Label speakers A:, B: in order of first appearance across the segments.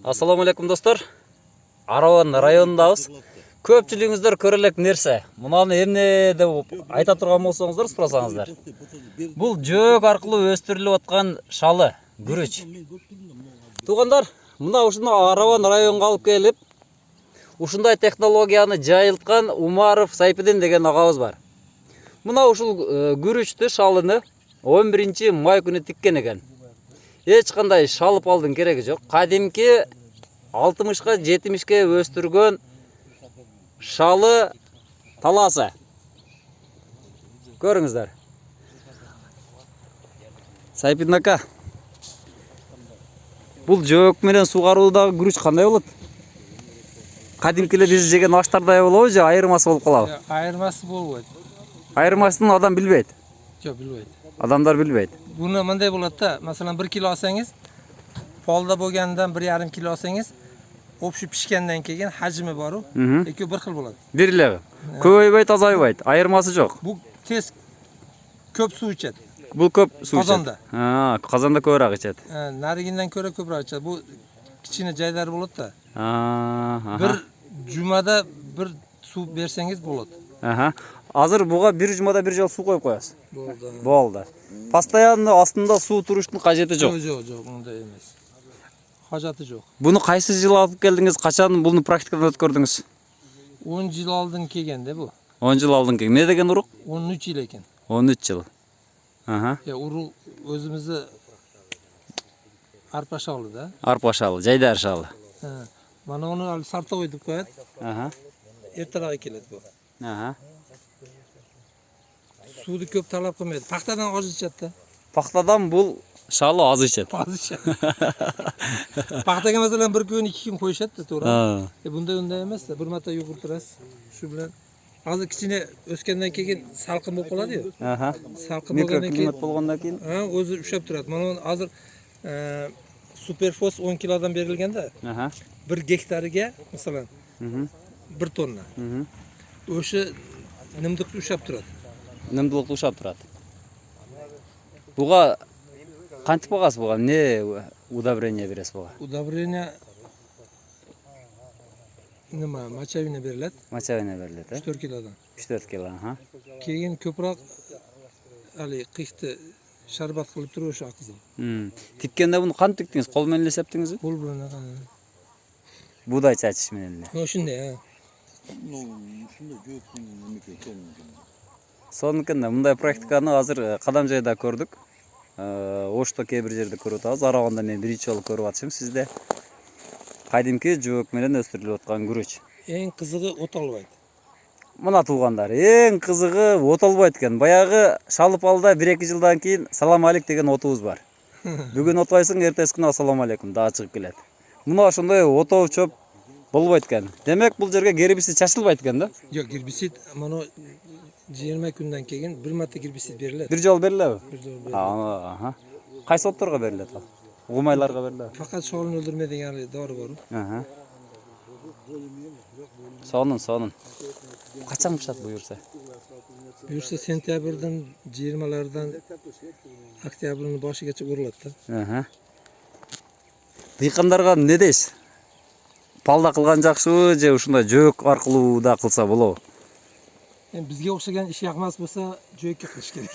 A: Assalamu alaikum достар. Араван районындабыз. Көпчүлүгүңүздөр көрө элек нерсе. Мунаны эмне деп айта турган болсоңуздар, сурасаңыздар. Бул жөөк аркылуу өстүрүлүп аткан шалы, күрүч. Туугандар, мына ушуну Араван районуна алып келип, ушундай технологияны жайылткан Умаров Сайпидин деген агабыз бар. Мына ушул күрүчтү, шалыны 11 май күнү тиккен экен. Эч кандай шалып алдын кереги жок. Кадимки 60га 70ге өстүргөн шалы таласы. Көрүңүздөр. Сайпидин ака. Бул жөөк менен сугаруудагы күрүч кандай болот? Кадимки эле биз жеген аштардай болобу же айырмасы болуп калабы?
B: Айырмасы болбойт.
A: Айырмасын адам билбейт.
B: Жок, билбейт.
A: Адамдар билбейт.
B: Буну мындай болот да, маселен 1 кило алсаңыз, полда болгондон 1,5 кило алсаңыз, общий пишкенден кийин хажымы бару, экөө бир кыл болот.
A: Бир эле. Көбөйбөйт, азайбайт. Айырмасы жок.
B: Бул тез көп суу ичет.
A: Бул көп суу ичет.
B: Казанда.
A: Казанда көбүрөөк ичет.
B: Наригинден көрө көбүрөөк ичет. Бул кичине жайлар болот да.
A: Бир
B: жумада бир суу берсеңиз болот.
A: Азыр буга бир жумада бир жолу суу коюп коесуз.
B: Болду.
A: Болду. Постоянно астында суу туруштун кажети жок.
B: Жок, мындай эмес. Кажаты жок.
A: Буну кайсы жылы алып келдиңиз? Качан буну практикадан өткөрдүңүз?
B: 10 жыл алдын келгенде бу.
A: 10 жыл алдын келген. Не деген урук?
B: 13 жыл экен.
A: 13 жыл.
B: Урук өзүмүздө арпа шалы да.
A: Арпа шалы, жайдар шалы.
B: Мана onu al sarta koyduk koyat. Ertaga keladi bu. Suudi köp talap qilmaydi. Paxtadan oz ichadi da.
A: Paxtadan bul şalı az içet.
B: Az ichadi. Paxtaga masalan 1 kun 2 kun qo'yishadi-da, to'g'ri? Bunda unday emas da, bir marta yugurtirasiz. Shu bilan hozir kichina o'sgandan keyin salqin bo'lib qoladi-yu. Salqin bo'lgandan keyin
A: mikroklimat bo'lgandan keyin
B: o'zi ushlab turadi. Mana hozir Superfos 10 kilodan berilganda 1 gektariga masalan 1 tonna. O'sha nimdiqni ushlab turadi.
A: Nimdiqni ushlab turadi. Buga qancha bag'asi bo'lgan? Ne удобрение berasiz buga?
B: Удобрение nima, mochavina beriladi.
A: Mochavina beriladi.
B: 3-4 kilodan.
A: 3-4 kilo,
B: Keyin ko'proq hali qiqni sharbat qilib turib o'sha qizil.
A: Tikkenda buni qancha tikdingiz? Qo'l bilan sepdingizmi?
B: Qo'l bilan.
A: Buğday chachish bilan.
B: Shunday,
A: So'ngkunda bunday praktikani hozir Qadamjoyda ko'rdik. Oshda key bir yerda ko'rib o'tamiz. Aravanda men birinchi jol ko'rib atishim. Sizda qadimki jөөк bilan o'stirilib atgan guruch.
B: Eng qizig'i o't olmaydi.
A: Mına tuğanlar, eng qizig'i o't olmaydi ekan. Bayagı şalып alda 1-2 жылдан keyin salam aleyk деген otubuz var. Бүгүн отойсуң, эртеси күнү assalamu aleykum да чыгып келет. Мына ошондой отоо чөп болбойт экен. Демек бул жерге гербисид чачылбайт экен да?
B: Жок, гербисид мына 20 күндөн keyin bir marta гербисид берилет.
A: Bir жол берилеби?
B: Bir жол берилет.
A: Кайсы отторго берилет ал? Угумайларга берилеби?
B: Fakat şolunu öldürme деген doğru var.
A: Сонун. Качан пышат буюрса?
B: Buyursa sentyabrdan 20'lardan oktyabrın başıgacha uriladi da.
A: Дыйкандарга не дейсиз? Палда кылган жакшыбы же ушундай жөөк аркылуу да кылса болобу?
B: Bizga o'xshagan ish yoqmas bo'lsa, jo'yakka qilish kerak.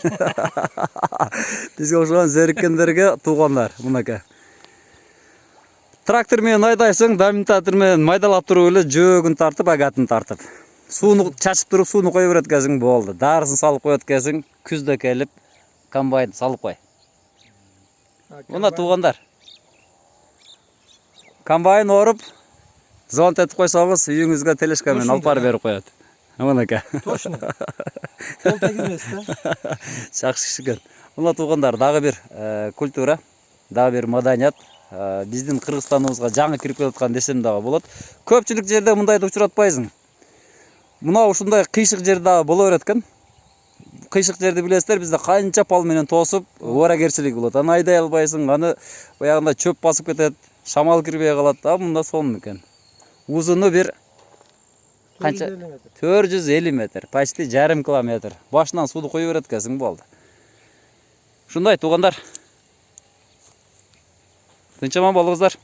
A: Bizga o'xshagan zerikkenlerge tuğanlar bunaka. Traktör menен айдайсың, даминатор менен майдалап туруп эле жөөгүн тартып, агатын тартып. Сууну чачып туруп, сууну коюп берет экенсиң, болду. Дарысын салып коет экенсиң, күздө келип комбайн салып кой. Мына туғандар. Комбайн оруп, звонт этип койсоңуз, үйүңүзгө тележка менен алып барып берип коет. Мынакей.
B: Точно. Кол тегилмес да.
A: Жакшы иш экен. Мына туғандар, дагы бир культура, дагы бир маданият. Биздин Кыргызстаныбызга жаңы кирип келаткан десем дагы болот. Көпчүлүк жерде мындайды учуратпайсың. Мына ушундай кыйшык жер дагы боло берет экен. Кыйшык жерди билесиздер, бизде канча пал менен тосуп, оорагерчилик болот. Аны айдай албайсың, аны баягында чөп басып кетет, шамал кирбей калат. Мында сонун экен. Узуну бир канча 450 метр, почти жарым километр. Башынан сууду коюп берет экенсиң, болду. Ушундай тугандар. Тынчаман болуңуздар.